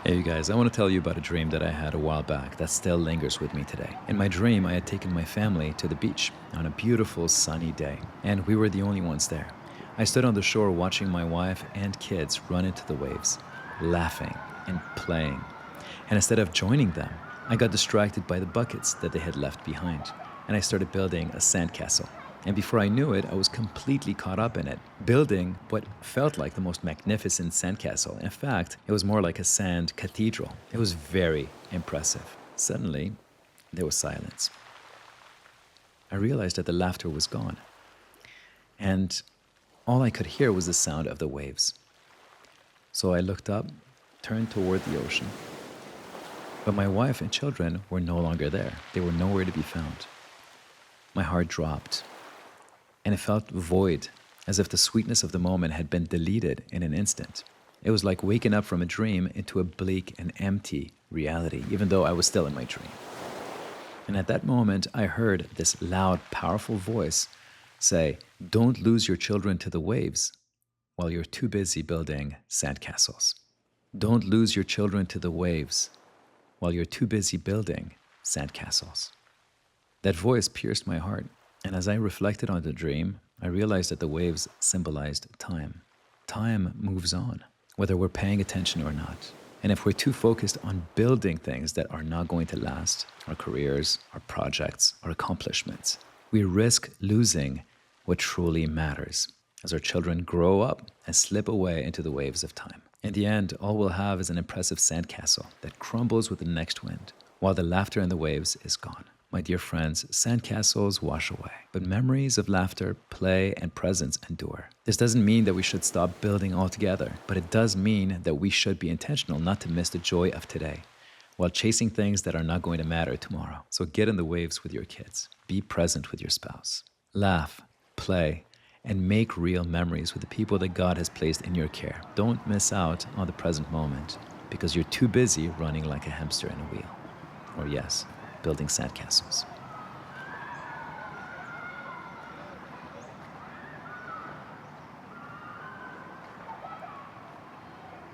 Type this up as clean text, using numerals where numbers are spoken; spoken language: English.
Hey, you guys, I want to tell you about a dream that I had a while back that still lingers with me today. In my dream, I had taken my family to the beach on a beautiful sunny day, and we were the only ones there. I stood on the shore watching my wife and kids run into the waves, laughing and playing. And instead of joining them, I got distracted by the buckets that they had left behind, and I started building a sandcastle. And before I knew it, I was completely caught up in it, building what felt like the most magnificent sandcastle. In fact, it was more like a sand cathedral. It was very impressive. Suddenly, there was silence. I realized that the laughter was gone, and all I could hear was the sound of the waves. So I looked up, turned toward the ocean, but my wife and children were no longer there. They were nowhere to be found. My heart dropped, and it felt void, as if the sweetness of the moment had been deleted in an instant. It was like waking up from a dream into a bleak and empty reality, even though I was still in my dream. And at that moment, I heard this loud, powerful voice say, "Don't lose your children to the waves while you're too busy building sandcastles. Don't lose your children to the waves while you're too busy building sandcastles." That voice pierced my heart, and as I reflected on the dream, I realized that the waves symbolized time. Time moves on, whether we're paying attention or not. And if we're too focused on building things that are not going to last, our careers, our projects, our accomplishments, we risk losing what truly matters as our children grow up and slip away into the waves of time. In the end, all we'll have is an impressive sandcastle that crumbles with the next wind, while the laughter in the waves is gone. My dear friends, sandcastles wash away, but memories of laughter, play, and presence endure. This doesn't mean that we should stop building altogether, but it does mean that we should be intentional not to miss the joy of today while chasing things that are not going to matter tomorrow. So get in the waves with your kids. Be present with your spouse. Laugh, play, and make real memories with the people that God has placed in your care. Don't miss out on the present moment because you're too busy running like a hamster in a wheel. Or yes, building sandcastles.